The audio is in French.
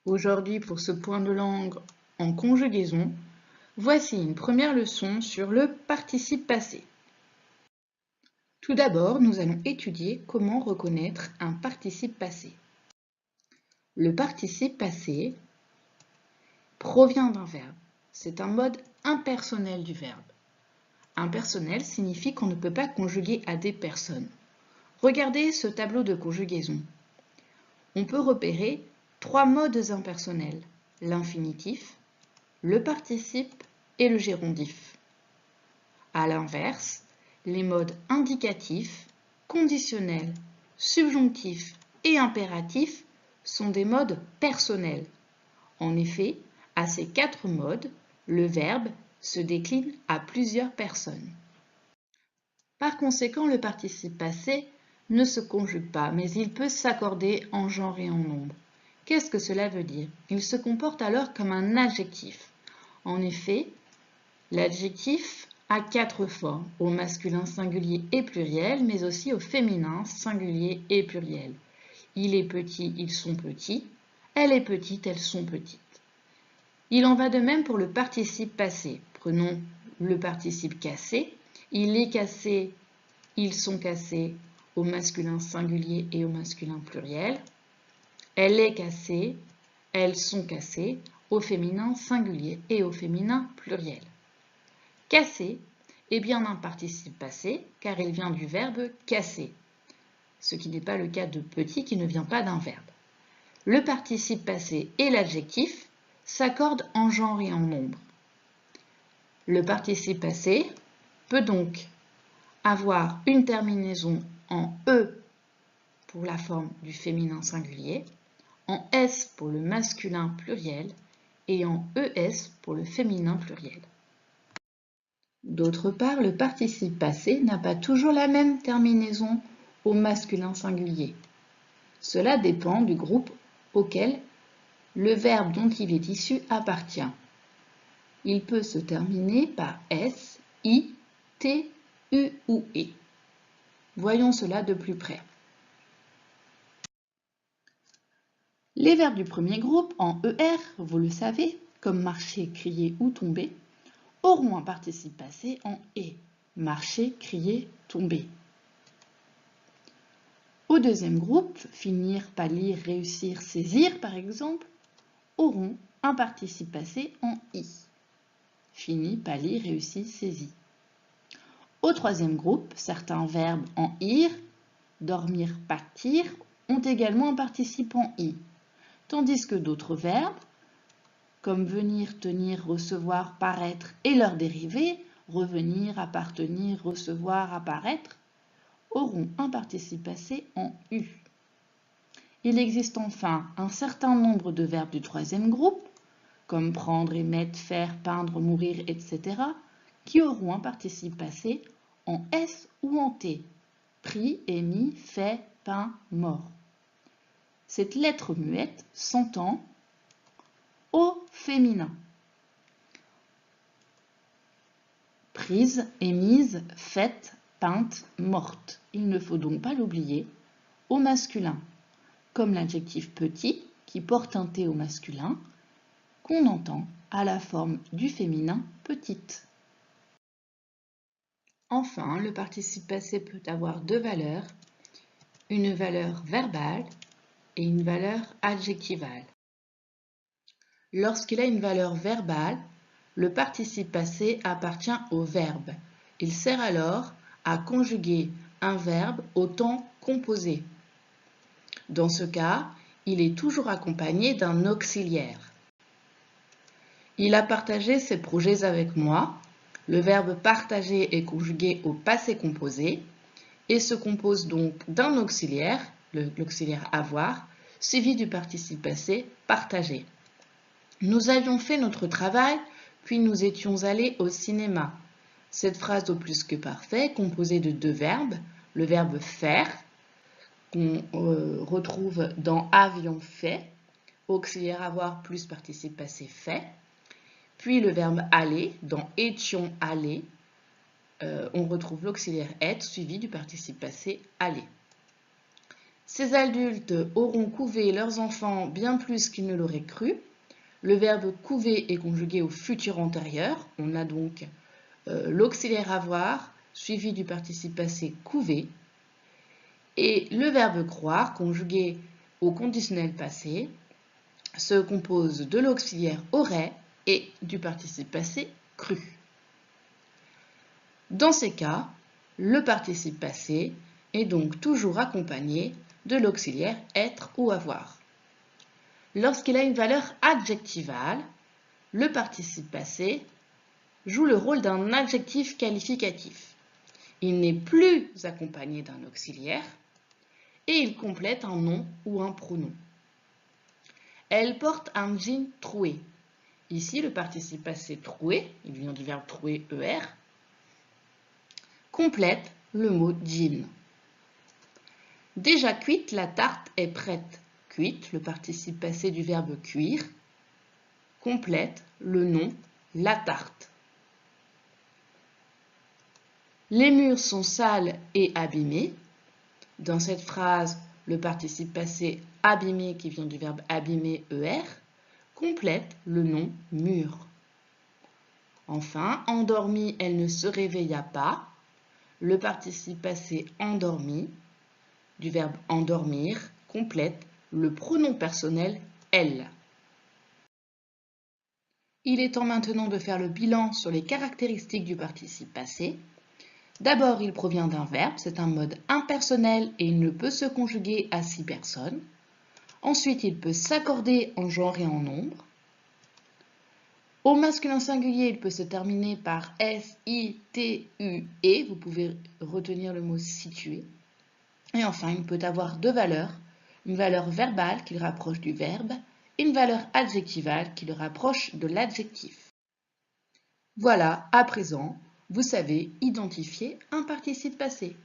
Aujourd'hui, pour ce point de langue en conjugaison, voici une première leçon sur le participe passé. Tout d'abord, nous allons étudier comment reconnaître un participe passé. Le participe passé provient d'un verbe. C'est un mode impersonnel du verbe. Impersonnel signifie qu'on ne peut pas conjuguer à des personnes. Regardez ce tableau de conjugaison. On peut repérer 3 modes impersonnels, l'infinitif, le participe et le gérondif. À l'inverse, les modes indicatif, conditionnel, subjonctif et impératif sont des modes personnels. En effet, à ces 4 modes, le verbe se décline à plusieurs personnes. Par conséquent, le participe passé ne se conjugue pas, mais il peut s'accorder en genre et en nombre. Qu'est-ce que cela veut dire? Il se comporte alors comme un adjectif. En effet, l'adjectif a 4 formes, au masculin singulier et pluriel, mais aussi au féminin singulier et pluriel. Il est petit, ils sont petits. Elle est petite, elles sont petites. Il en va de même pour le participe passé. Prenons le participe cassé. Il est cassé, ils sont cassés au masculin singulier et au masculin pluriel. Elle est cassée, elles sont cassées au féminin singulier et au féminin pluriel. Casser est bien un participe passé car il vient du verbe casser, ce qui n'est pas le cas de petit qui ne vient pas d'un verbe. Le participe passé et l'adjectif s'accordent en genre et en nombre. Le participe passé peut donc avoir une terminaison en E pour la forme du féminin singulier, en S pour le masculin pluriel et en ES pour le féminin pluriel. D'autre part, le participe passé n'a pas toujours la même terminaison au masculin singulier. Cela dépend du groupe auquel le verbe dont il est issu appartient. Il peut se terminer par S, I, T, U ou E. Voyons cela de plus près. Les verbes du premier groupe en ER, vous le savez, comme marcher, crier ou tomber, auront un participe passé en E, marcher, crier, tomber. Au deuxième groupe, finir, pâlir, réussir, saisir par exemple, auront un participe passé en I, fini, pâli, réussi, saisi. Au troisième groupe, certains verbes en ir, dormir, partir, ont également un participe en I, tandis que d'autres verbes, comme venir, tenir, recevoir, paraître et leurs dérivés, revenir, appartenir, recevoir, apparaître, auront un participe passé en U. Il existe enfin un certain nombre de verbes du troisième groupe, comme prendre, émettre, faire, peindre, mourir, etc., qui auront un participe passé en S ou en T, pris, émis, fait, peint, mort. Cette lettre muette s'entend au féminin. Prise, émise, faite, peinte, morte. Il ne faut donc pas l'oublier au masculin, comme l'adjectif petit qui porte un T au masculin, qu'on entend à la forme du féminin petite. Enfin, le participe passé peut avoir 2 valeurs, une valeur verbale et une valeur adjectivale. Lorsqu'il a une valeur verbale, le participe passé appartient au verbe. Il sert alors à conjuguer un verbe au temps composé. Dans ce cas, il est toujours accompagné d'un auxiliaire. Il a partagé ses projets avec moi. Le verbe partager est conjugué au passé composé et se compose donc d'un auxiliaire, l'auxiliaire avoir, suivi du participe passé partager. Nous avions fait notre travail, puis nous étions allés au cinéma. Cette phrase au plus que parfait, composée de 2 verbes, le verbe faire, qu'on retrouve dans avions fait, auxiliaire avoir plus participe passé fait, puis le verbe aller, dans étions allés, on retrouve l'auxiliaire être suivi du participe passé aller. Ces adultes auront couvé leurs enfants bien plus qu'ils ne l'auraient cru. Le verbe couver est conjugué au futur antérieur. On a donc l'auxiliaire avoir suivi du participe passé couver. Et le verbe croire, conjugué au conditionnel passé, se compose de l'auxiliaire aurait et du participe passé cru. Dans ces cas, le participe passé est donc toujours accompagné de l'auxiliaire être ou avoir. Lorsqu'il a une valeur adjectivale, le participe passé joue le rôle d'un adjectif qualificatif. Il n'est plus accompagné d'un auxiliaire et il complète un nom ou un pronom. Elle porte un jean troué. Ici, le participe passé troué, il vient du verbe trouer ER, complète le mot jean. Déjà cuite, la tarte est prête. Cuite, le participe passé du verbe cuire, complète le nom la tarte. Les murs sont sales et abîmés. Dans cette phrase, le participe passé abîmé, qui vient du verbe abîmer ER, complète le nom mur. Enfin, endormie, elle ne se réveilla pas. Le participe passé endormi, du verbe endormir, complète le pronom personnel elle. Il est temps maintenant de faire le bilan sur les caractéristiques du participe passé. D'abord, il provient d'un verbe, c'est un mode impersonnel et il ne peut se conjuguer à 6 personnes. Ensuite, il peut s'accorder en genre et en nombre. Au masculin singulier, il peut se terminer par S, I, T, U, E. Vous pouvez retenir le mot situé. Et enfin, il peut avoir deux valeurs. Une valeur verbale qui le rapproche du verbe et une valeur adjectivale qui le rapproche de l'adjectif. Voilà, à présent, vous savez identifier un participe passé.